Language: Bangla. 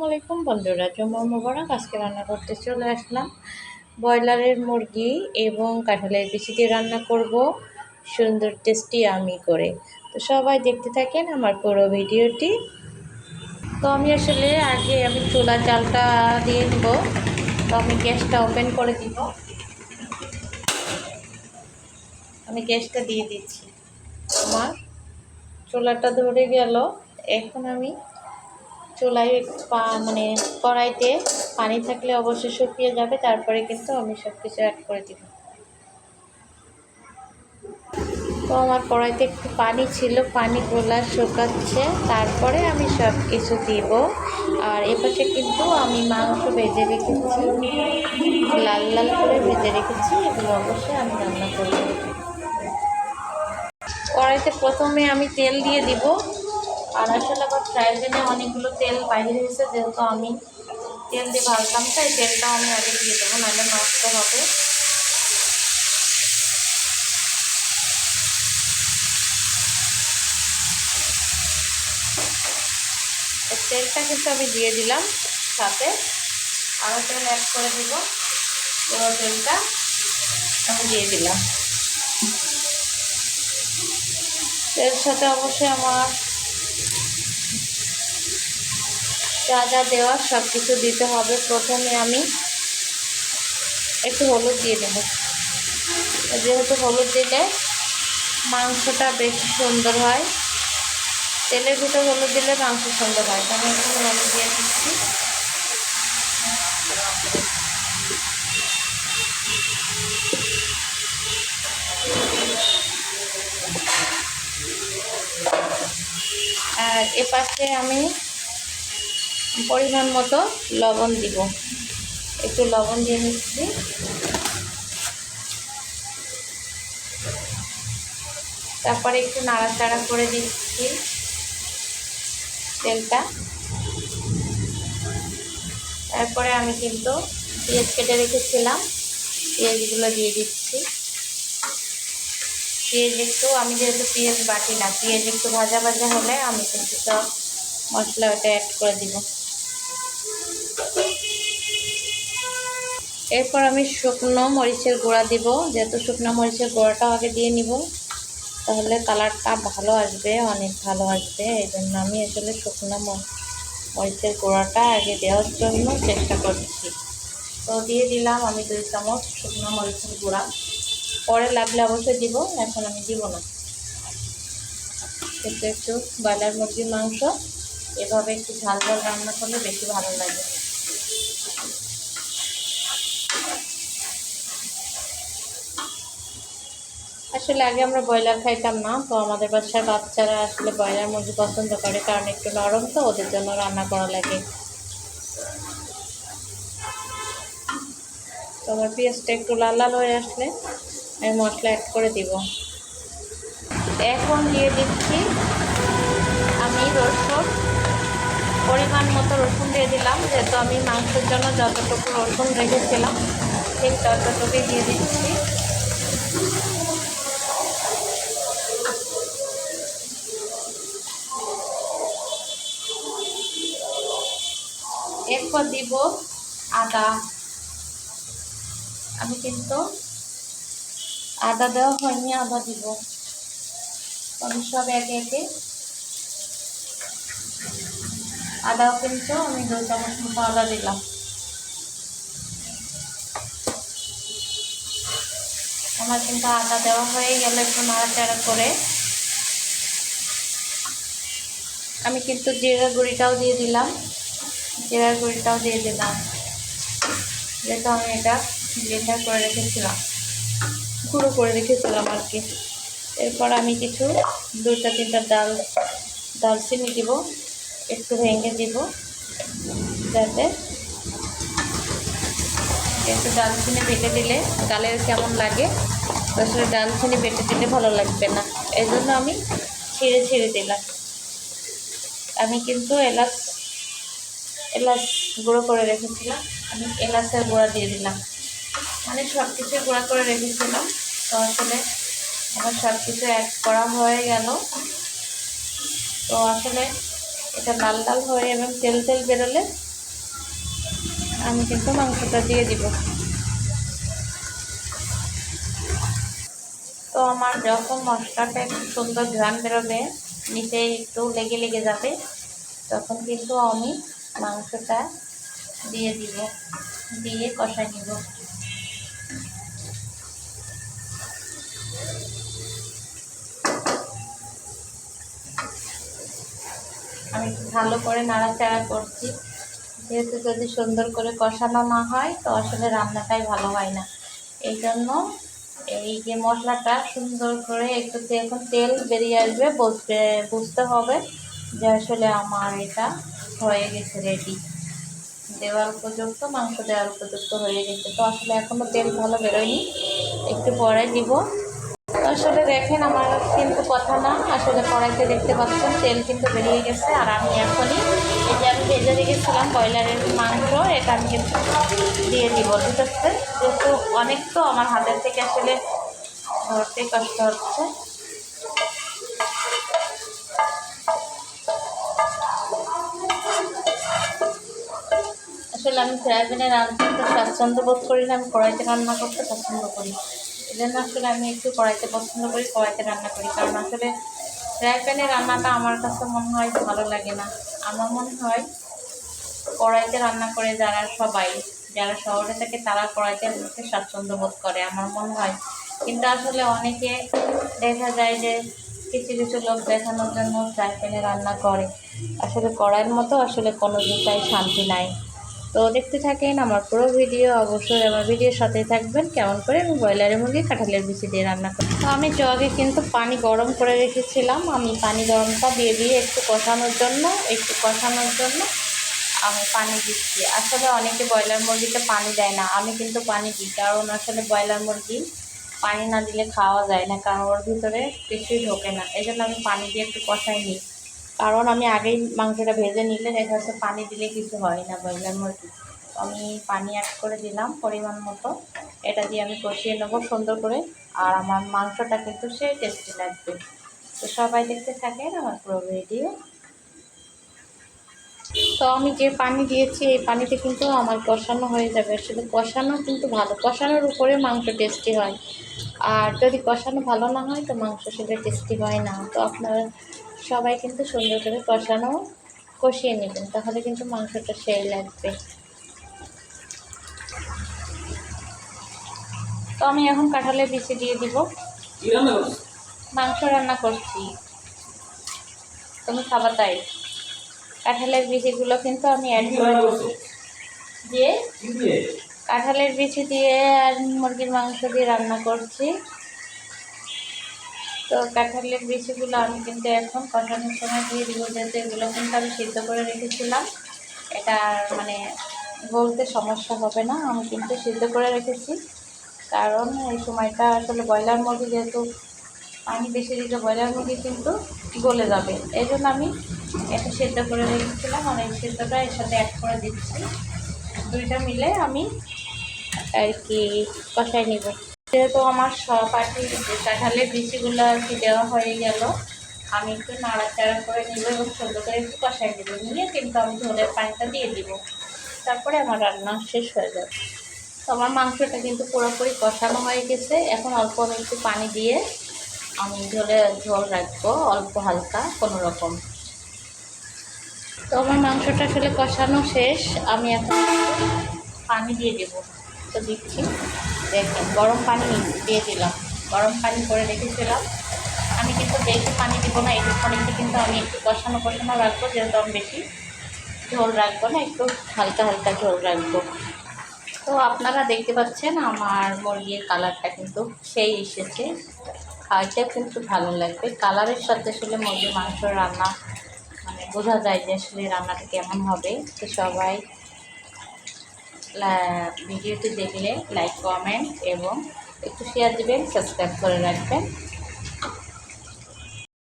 আসসালামু আলাইকুম বন্ধুরা, জুম্মা মোবারক। আজকে রান্না করতে চলে আসলাম ব্রয়লারের মুরগি এবং কাঁঠালের বিচি দিয়ে রান্না করব সুন্দর টেস্টি আমি করে। তো সবাই দেখতে থাকেন আমার পুরো ভিডিওটি। তো আমি আসলে আগে চুলা জালটা দিয়ে নিব। তো আমি গ্যাসটা ওপেন করে দিব। আমি গ্যাসটা দিয়ে দিচ্ছি। আমার চুলাটা ধরে গেল। এখন আমি চুলায় কড়াইতে পানি থাকলে অবশ্যই শুকিয়ে যাবে, তারপরে কিন্তু আমি সব কিছু অ্যাড করে দিব। তো আমার কড়াইতে একটু পানি ছিল, পানিগুলা শুকাচ্ছে, তারপরে আমি সব কিছু দিব। আর এপাশে কিন্তু আমি মাংস ভেজে রেখেছি, লাল লাল করে ভেজে রেখেছি। এগুলো অবশ্যই আমি রান্না করব। কড়াইতে প্রথমে আমি তেল দিয়ে দিব। আর আসলে আবার ফ্রাই প্যানে অনেকগুলো তেল বাইরে হয়েছে, যেহেতু আমি তেল দিয়ে ভাজলাম, তাই তেলটাও আমি আগে দিয়ে দেবো, নাহলে নষ্ট হবে। তেলটা কিন্তু আমি দিয়ে দিলাম, সাথে আরও তেল অ্যাড করে দিব। পুরো তেলটা আমি দিয়ে দিলাম। এর সাথে অবশ্যই আমার যা যা দেওয়ার সব কিছু দিতে হবে। প্রথমে আমি একটু হলুদ দিয়ে দেব, যেহেতু হলুদ দিলে মাংসটা বেশি সুন্দর হয়। তেলের ভিতর হলুদ দিলে মাংস সুন্দর হয়। আমি একটু হলুদ দিয়ে দিচ্ছি। আর এপাশে আমি পরিমাণ মতো লবণ দিব, একটু লবণ দিয়ে নিচ্ছি। তারপরে একটু নাড়াচাড়া করে দিচ্ছি তেলটা। তারপরে আমি কিন্তু পেঁয়াজ কেটে রেখেছিলাম, পেঁয়াজগুলো দিয়ে দিচ্ছি। পেঁয়াজ একটু, আমি যেহেতু পেঁয়াজ বাটি না, পেঁয়াজ একটু ভাজা ভাজা হলে আমি কিন্তু সব মশলা ওটা অ্যাড করে দিব। এরপর আমি শুকনো মরিচের গুঁড়া দিব, যেহেতু শুকনো মরিচের গুঁড়াটাও আগে দিয়ে নিব, তাহলে কালারটা ভালো আসবে, অনেক ভালো আসবে। এই জন্য আমি আসলে শুকনো মরিচের গুঁড়াটা আগে দেওয়ার জন্য চেষ্টা করছি। তো দিয়ে দিলাম আমি 2 চামচ শুকনো মরিচের গুঁড়া। পরে লাগলে অবশ্যই দিব, এখন আমি দিব না। কিন্তু একটু ব্রয়লার মুরগির মাংস এভাবে একটু ঝাল ঝাল রান্না করলে বেশি ভালো লাগে। আসলে আগে আমরা ব্রয়লার খাইতাম না, তো আমাদের বাসার বাচ্চারা আসলে ব্রয়লার মুরগি পছন্দ করে, কারণ একটু নরম, তো ওদের জন্য রান্না করা লাগে। তো আমার পেঁয়াজটা একটু লাল লাল হয়ে আসলে আমি মশলা অ্যাড করে দিব। এখন দিয়ে দিচ্ছি আমি রসুন, পরিমাণ মতো রসুন দিয়ে দিলাম, যেহেতু আমি মাংসের জন্য যতটুকু রসুন রেখেছিলাম ঠিক ততটুকুই দিয়ে দিচ্ছি। এরপর দিব আদা। আমি কিন্তু আদা দেওয়া হয়নি, আদা দিব। আমি সব একে একে আদাও কিন্তু আমি 2 চামচ মতো আদা দিলাম। আমার কিন্তু আদা দেওয়া হয়ে গেলে একটু নাড়াচাড়া করে আমি কিন্তু জিরার গুঁড়িটাও দিয়ে দিলাম, যেহেতু আমি এটা ব্লেন্ডার করে রেখেছিলাম, গুঁড়ো করে রেখেছিলাম আর কি। এরপর আমি কিছু 2-3টা দালচিনি দিব, একটু ভেঙে দিব, যাতে একটু দালচিনি বেটে দিলে গালের কেমন লাগে, আসলে দালচিনি বেটে দিলে ভালো লাগবে না, এই জন্য আমি ছিঁড়ে দিলাম। আমি কিন্তু এলাচ গুঁড়ো করে রেখেছিলাম, আমি এলাচের গুঁড়া দিয়ে দিলাম। মানে সব কিছু গুঁড়া করে রেখেছিলাম। তো আসলে আমার সব কিছু অ্যাড করা হয়ে গেল। তো আসলে এটা লাল লাল হয়ে এবং তেল তেল বেরোলে আমি কিন্তু মাংসটা দিয়ে দিব। তো আমার যখন মশলাটা একটু সুন্দর ঘ্রাণ বেরোবে, নিচে একটু লেগে লেগে যাবে, তখন কিন্তু আমি মাংসটা দিয়ে দিব, দিয়ে কষাই নিব। আমি ভালো করে নাড়াচাড়া করছি, যেহেতু যদি সুন্দর করে কষানো না হয় তো আসলে রান্নাটাই ভালো হয় না। এই জন্য এই যে মশলাটা সুন্দর করে একটু এখন তেল বেরিয়ে আসবে, বুঝতে হবে যে আসলে আমার এটা হয়ে গেছে, রেডি, দেওয়ার উপযুক্ত, মাংস দেওয়ার উপযুক্ত হয়ে গেছে। তো আসলে এখনও তেল ভালো বেরোয়নি, একটু পরে দিব। আসলে দেখেন, আমার কিন্তু কথা না, আসলে কড়াইতে দেখতে পাচ্ছেন তেল কিন্তু বেরিয়ে গেছে। আর আমি এখনই এই যে আমি ভেজে রেখেছিলাম ব্রয়লারের মাংস, এটা আমি কিন্তু দিয়ে দিব। ঠিক আছে, যেহেতু অনেক তো আমার হাতের থেকে আসলে ধরতে কষ্ট হচ্ছে। আসলে আমি ফ্রাই প্যানে রান্না করতে স্বাচ্ছন্দ্য বোধ করি না, আমি কড়াইতে রান্না করতে পছন্দ করি। এই জন্য আসলে আমি একটু কড়াইতে পছন্দ করি, কড়াইতে রান্না করি। কারণ আসলে ফ্রাই প্যানে রান্নাটা আমার কাছে মনে হয় ভালো লাগে না। আমার মনে হয় কড়াইতে রান্না করে যারা শহরে থাকে তারা কড়াইতে রান্নাতে স্বাচ্ছন্দ্য বোধ করে, আমার মনে হয়। কিন্তু আসলে অনেকে দেখা যায় যে কিছু কিছু লোক দেখানোর জন্য ফ্রাই প্যানে রান্না করে। আসলে কড়াইয়ের মতো আসলে কোনো জিনিসটাই শান্তি নাই। তো দেখতে থাকেন আমার পুরো ভিডিও, অবশ্যই আমার ভিডিওর সাথেই থাকবেন। কেমন করে আমি ব্রয়লারের মুরগি কাঁঠালের বিচি দিয়ে রান্না করি। তো আমি জগে কিন্তু পানি গরম করে রেখেছিলাম, আমি পানি গরমটা দিয়ে একটু কষানোর জন্য আমি পানি দিচ্ছি। আসলে অনেকে ব্রয়লার মুরগিতে পানি দেয় না, আমি কিন্তু পানি দিই। কারণ আসলে ব্রয়লার মুরগি পানি না দিলে খাওয়া যায় না, কারণ ওর ভিতরে কিছুই ঢোকে না। এই জন্য আমি পানি দিয়ে একটু কষাই নিই। কারণ আমি আগেই মাংসটা ভেজে নিলে দেখা যাচ্ছে পানি দিলে কিছু হয় না ব্রয়লার মুরগি। আমি পানি অ্যাড করে দিলাম পরিমাণ মতো, এটা দিয়ে আমি কষিয়ে নেবো সুন্দর করে। আর আমার মাংসটা কিন্তু সেই টেস্টি লাগবে। তো সবাই দেখতে থাকেন আমার পুরো ভিডিও। তো আমি যে পানি দিয়েছি এই পানিতে কিন্তু আমার কষানো হয়ে যাবে। আসলে কষানো কিন্তু ভালো, কষানোর উপরে মাংস টেস্টি হয়। আর যদি কষানো ভালো না হয় তো মাংস সেটা টেস্টি হয় না। তো আপনারা সবাই কিন্তু সুন্দর করে কষিয়ে নেবেন, তাহলে কিন্তু মাংসটা সেই লাগবে। তো আমি এখন কাঁঠালের বিচি দিয়ে দিব। মাংস রান্না করছি, তুমি খাবার তাই। কাঁঠালের বিচিগুলো কিন্তু আমি অ্যাড করে দিয়ে কাঁঠালের বিচি দিয়ে আর মুরগির মাংস দিয়ে রান্না করছি। তো কাঁঠালের বিচিগুলো আমি কিন্তু এখন কষানোর সময় দিয়ে দিব, যেহেতু এগুলো কিন্তু আমি সিদ্ধ করে রেখেছিলাম। এটা মানে বলতে সমস্যা হবে না, আমি কিন্তু সিদ্ধ করে রেখেছি। কারণ এই সময়টা আসলে ব্রয়লার মুরগি যেহেতু পানি বেশি দিলে ব্রয়লার মুরগি কিন্তু গলে যাবে, এই জন্য আমি এটা সিদ্ধ করে রেখেছিলাম। আর এই সিদ্ধটা এর সাথে অ্যাড করে দিচ্ছি, দুইটা মিলে আমি আর কি কষাই নিব। যেহেতু আমার সহপাঠী কাঁঠালের বিচিগুলো আর কি দেওয়া হয়ে গেল, আমি একটু নাড়াচাড়া করে নিব এবং সুন্দর করে একটু কষাই নেব, নিয়ে কিন্তু আমি ঝোলের পানিটা দিয়ে দিব। তারপরে আমার রান্না শেষ হয়ে যাবে। তো আমার মাংসটা কিন্তু পুরোপুরি কষানো হয়ে গেছে। এখন অল্প আমি একটু পানি দিয়ে আমি ঝোল রাখবো, অল্প হালকা কোনো রকম। তো আমার মাংসটা আসলে কষানো শেষ, আমি এখন পানি দিয়ে দেবো। তো দিচ্ছি, দেখেন গরম পানি দিয়ে দিলাম, গরম পানি করে রেখেছিলাম। আমি কিন্তু বেশি পানি দিব না, একটু পানিতে কিন্তু আমি একটু কষানো রাখবো, যেহেতু আমি বেশি ঝোল রাখবো না, একটু হালকা হালকা ঝোল রাখবো। তো আপনারা দেখতে পাচ্ছেন আমার মুরগির কালারটা কিন্তু সেই এসেছে, খাইতেও কিন্তু ভালো লাগবে। কালারের সাথে আসলে মুরগির মাংস রান্না মানে বোঝা যায় যে আসলে রান্নাটা কেমন হবে। তো সবাই ভিডিওটি দেখলে লাইক, কমেন্ট এবং একটু শেয়ার দেবেন, সাবস্ক্রাইব করে রাখবেন।